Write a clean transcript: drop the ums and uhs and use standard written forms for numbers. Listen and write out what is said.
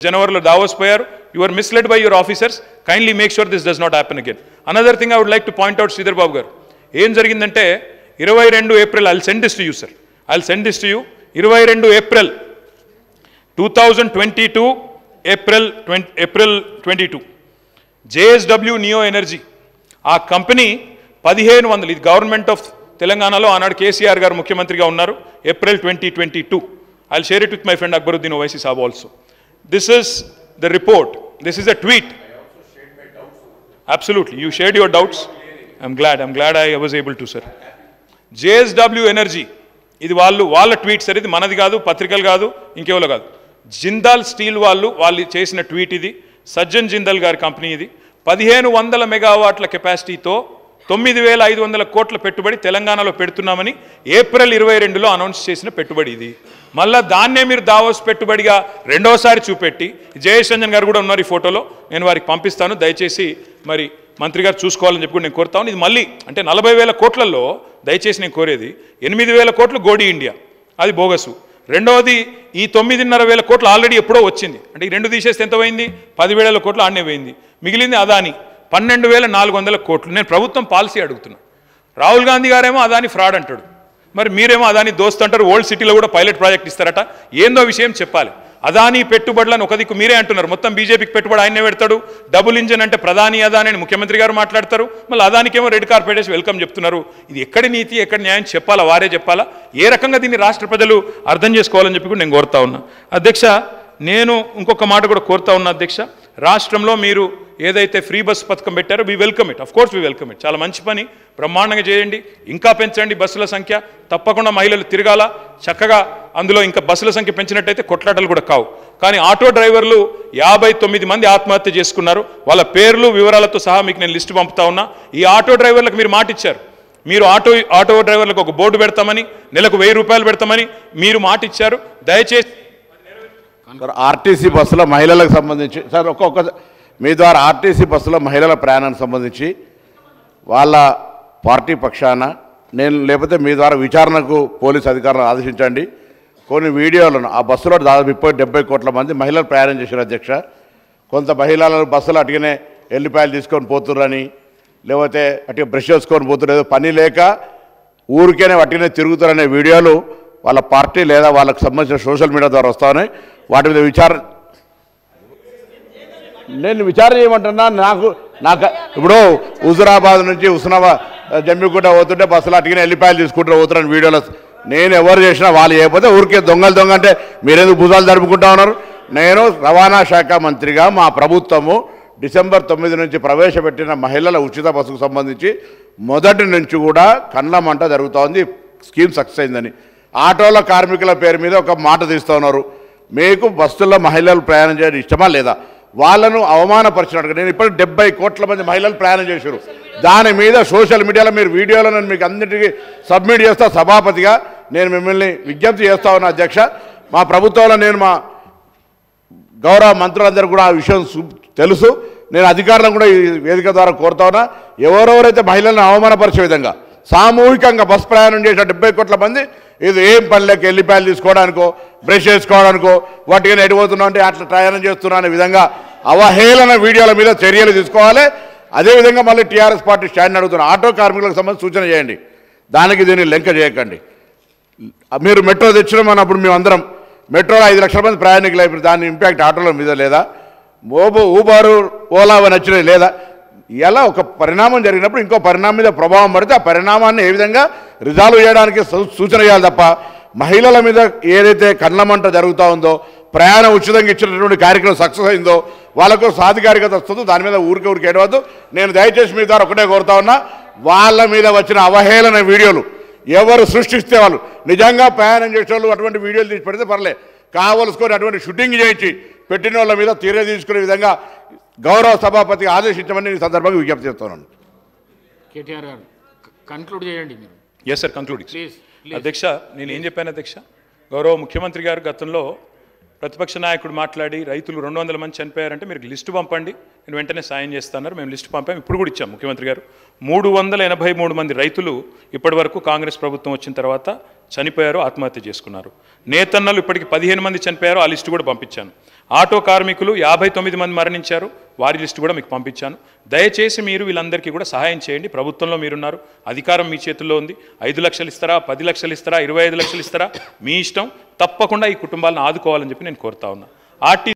జనవరిలో దావోస్ పోయారు. You are misled by your officers. Kindly make sure this does not happen again. Another thing I would like to point out, Sridhar Babu garu, ఏం జరిగిందంటే 22 April, I'll send this to you, sir. I'll send this to you. 22 April 2022, April 22, JSW Neo Energy, ఆ company 1500, ఇది government of తెలంగాణలో ఆనాడు కేసీఆర్ గారు ముఖ్యమంత్రిగా ఉన్నారు, April 2022. I'll share it with my friend Akbaruddin Owaisi Saab also. This is the report. This is a tweet. I also shared my doubts. Absolutely. You shared your doubts. I'm glad I was able to, sir. JSW Energy. ఇది వాళ్ళ tweet sir, ఇది మనది కాదు, పత్రికలు కాదు, ఇంకేవాళ్ళు కాదు. Jindal steel వాళ్ళు చేసిన ట్వీట్ ఇది. సజ్జన్ జిందాల్ గారి కంపెనీ ఇది. 1500 మెగావాట్ల కెపాసిటీతో 9500 కోట్ల పెట్టుబడి తెలంగాణలో పెడుతున్నామని ఏప్రిల్ 22లో అనౌన్స్ చేసిన పెట్టుబడి ఇది. మళ్ళా దాన్నే మీరు దావోస్ పెట్టుబడిగా రెండోసారి చూపెట్టి, జయేష్ రంజన్ గారు కూడా ఉన్నారు ఈ ఫోటోలో, నేను వారికి పంపిస్తాను, దయచేసి మరి మంత్రి గారు చూసుకోవాలని చెప్పి నేను కోరుతాను. ఇది మళ్ళీ అంటే 40,000 కోట్లలో దయచేసి నేను కోరేది 8,000 కోట్లు గోడి ఇండియా, అది బోగసు. రెండవది ఈ 9,500 కోట్లు ఆల్రెడీ ఎప్పుడో వచ్చింది, అంటే ఈ రెండు తీసేస్తే ఎంత పోయింది, 10,000 కోట్లు ఆడనే పోయింది. మిగిలింది అదాని 12,400 కోట్లు. నేను ప్రభుత్వం పాలసీ అడుగుతున్నా. రాహుల్ గాంధీ గారేమో అదాని ఫ్రాడ్ అంటాడు, మరి మీరేమో అదాని దోస్త్ అంటారు. ఓల్డ్ సిటీలో కూడా పైలట్ ప్రాజెక్ట్ ఇస్తారట, ఏందో విషయం చెప్పాలి. అదాని పెట్టుబడులను ఒక దిక్కు మీరే అంటున్నారు, మొత్తం బీజేపీకి పెట్టుబడి ఆయనే పెడతాడు. డబుల్ ఇంజన్ అంటే ప్రధాని అదాని అని ముఖ్యమంత్రి గారు మాట్లాడతారు, మళ్ళీ అదానికేమో రెడ్ కార్పెట్ వేసి వెల్కమ్ చెప్తున్నారు. ఇది ఎక్కడి నీతి, ఎక్కడి న్యాయం చెప్పాలా, వారే చెప్పాలా? ఏ రకంగా దీన్ని రాష్ట్ర ప్రజలు అర్థం చేసుకోవాలని చెప్పి కూడా నేను కోరుతా ఉన్నా. అధ్యక్ష, నేను ఇంకొక మాట కూడా కోరుతా ఉన్నా అధ్యక్ష. రాష్ట్రంలో మీరు ఏదైతే ఫ్రీ బస్ పథకం పెట్టారో we welcome it, course we welcome it. చాలా మంచి పని, బ్రహ్మాండంగా చేయండి, ఇంకా పెంచండి బస్సుల సంఖ్య. తప్పకుండా మహిళలు తిరగాల చక్కగా. అందులో ఇంకా బస్సుల సంఖ్య పెంచినట్టయితే కొట్లాటలు కూడా కావు. కానీ ఆటో డ్రైవర్లు 59 మంది ఆత్మహత్య చేసుకున్నారు. వాళ్ళ పేర్లు వివరాలతో సహా మీకు నేను లిస్టు పంపుతా ఉన్నా. ఈ ఆటో డ్రైవర్లకు మీరు మాట ఇచ్చారు, మీరు ఆటో డ్రైవర్లకు ఒక బోర్డు పెడతామని, నెలకు 1000 రూపాయలు పెడతామని మీరు మాట ఇచ్చారు. దయచేసి ఆర్టీసీ బస్సుల మహిళలకు సంబంధించి సార్ మీ ద్వారా ఆర్టీసీ బస్సుల మహిళల ప్రయాణానికి సంబంధించి వాళ్ళ పార్టీ పక్షాన నేను లేకపోతే మీ ద్వారా విచారణకు పోలీసు అధికారులను ఆదేశించండి. కొన్ని వీడియోలను ఆ బస్సులో దాదాపు 70 కోట్ల మంది మహిళలు ప్రయాణం చేశారు అధ్యక్ష. కొంత మహిళలు బస్సులు అటుగానే ఎల్లిపాయలు తీసుకొని పోతుర్రని, లేకపోతే అటుగా బ్రష్ చేసుకొని పోతున్నారు, పని లేక ఊరికేనే అటుగానే తిరుగుతారనే వీడియోలు వాళ్ళ పార్టీ లేదా వాళ్ళకు సంబంధించిన సోషల్ మీడియా ద్వారా వస్తాయని వాటి మీద నేను విచారణ చేయమంటున్నా. నాకు ఇప్పుడు హుజురాబాద్ నుంచి జమ్మిగుట్ట పోతుంటే బస్సులు అటుగానే ఎల్లిపాయలు తీసుకుంటారు పోతున్నాను వీడియోలో. నేను ఎవరు చేసినా వాళ్ళు చేయకపోతే ఊరికే దొంగ అంటే మీరెందుకు భుజాలు జరుపుకుంటా ఉన్నారు? నేను రవాణా శాఖ మంత్రిగా మా ప్రభుత్వము డిసెంబర్ 9 నుంచి ప్రవేశపెట్టిన మహిళల ఉచిత బస్సుకు సంబంధించి మొదటి నుంచి కూడా కండ్ల మంట జరుగుతూ ఉంది. స్కీమ్ సక్సెస్ అయిందని ఆటోల కార్మికుల పేరు మీద ఒక మాట తీస్తూ ఉన్నారు. మీకు బస్సుల్లో మహిళలు ప్రయాణం చేయడం ఇష్టమా లేదా? వాళ్ళను అవమానపరిచినట్టుగా నేను ఇప్పుడు 70 కోట్ల మంది మహిళలు ప్రయాణం చేశారు. దాని మీద సోషల్ మీడియాలో మీరు వీడియోలో నేను మీకు అన్నిటికీ సబ్మిట్ చేస్తా. సభాపతిగా నేను మిమ్మల్ని విజ్ఞప్తి చేస్తా ఉన్నా అధ్యక్ష. మా ప్రభుత్వంలో నేను మా గౌరవ మంత్రులందరూ కూడా ఆ విషయం తెలుసు. నేను అధికారులను కూడా ఈ వేదిక ద్వారా కోరుతా ఉన్నా, ఎవరెవరైతే మహిళలను అవమానపరిచే విధంగా సామూహికంగా బస్ ప్రయాణం చేసిన 70 కోట్ల మంది ఇది ఏం పనిలేక ఎల్లిపాయలు తీసుకోవడానికో బ్రష్ చేసుకోవడానికో వాటికి ఎడిపోతున్నా అంటే అట్లా ప్రయాణం చేస్తున్నా అనే విధంగా అవహేళన వీడియోల మీద చర్యలు తీసుకోవాలి. అదేవిధంగా మళ్ళీ టీఆర్ఎస్ పార్టీ స్టాండ్ అడుగుతున్న ఆటో కార్మికులకు సంబంధించి సూచన చేయండి, దానికి దీన్ని లెంక చేయకండి. మీరు మెట్రో తెచ్చినామన్నప్పుడు మేమందరం మెట్రోలో 5 లక్షల మంది ప్రయాణికులు అయిపోయి దాని ఇంపాక్ట్ ఆటోల మీద లేదా? ఊబరు ఓలా నచ్చినది లేదా? ఇలా ఒక పరిణామం జరిగినప్పుడు ఇంకో పరిణామం మీద ప్రభావం పడితే ఆ పరిణామాన్ని ఏ విధంగా రిజాల్వ్ చేయడానికి సూచన చేయాలి తప్ప మహిళల మీద ఏదైతే కండ్లమంట జరుగుతూ ఉందో, ప్రయాణం ఉచితంగా ఇచ్చినటువంటి కార్యక్రమం సక్సెస్ అయిందో, వాళ్ళకు సాధికారికత వస్తుందో దాని మీద ఊరికే ఏడవద్దు. నేను దయచేసి మీ ద్వారా ఒకటే కోరుతా ఉన్నా, వాళ్ళ మీద వచ్చిన అవహేళన వీడియోలు ఎవరు సృష్టిస్తే వాళ్ళు నిజంగా ప్రయాణం చేసే వాళ్ళు అటువంటి వీడియోలు తీసి పెడితే పర్లే, కావలసుకొని అటువంటి షూటింగ్ చేయించి పెట్టిన వాళ్ళ మీద తీరే తీసుకునే విధంగా గౌరవ సభాపతికి ఆదేశించమని ఈ సందర్భంగా విజ్ఞప్తి చేస్తున్నాను. కేటీఆర్ గారు కంక్లూడ్ చేయండి మీరు. Yes sir, conclude. అధ్యక్ష, నేను ఏం చెప్పాను అధ్యక్ష, గౌరవ ముఖ్యమంత్రి గారు గతంలో ప్రతిపక్ష నాయకుడు మాట్లాడి రైతులు 200 మంది చనిపోయారంటే మీరు లిస్టు పంపండి, నేను వెంటనే సాయం చేస్తాన్నారు. మేము లిస్టు పంపాము, ఇప్పుడు కూడా ఇచ్చాం ముఖ్యమంత్రి గారు. 383 మంది రైతులు ఇప్పటి వరకు కాంగ్రెస్ ప్రభుత్వం వచ్చిన తర్వాత చనిపోయారు, ఆత్మహత్య చేసుకున్నారు. నేతన్నలు ఇప్పటికి 15 మంది చనిపోయారు, ఆ లిస్టు కూడా పంపించాను. ఆటో కార్మికులు 59 మంది మరణించారు, వారి లిస్టు కూడా మీకు పంపించాను. దయచేసి మీరు వీళ్ళందరికీ కూడా సహాయం చేయండి. ప్రభుత్వంలో మీరున్నారు, అధికారం మీ చేతుల్లో ఉంది. 5 లక్షలు ఇస్తారా, 10 లక్షలు ఇస్తారా, 25 లక్షలు ఇస్తారా, మీ ఇష్టం. తప్పకుండా ఈ కుటుంబాలను ఆదుకోవాలని చెప్పి నేను కోరుతా ఉన్నా.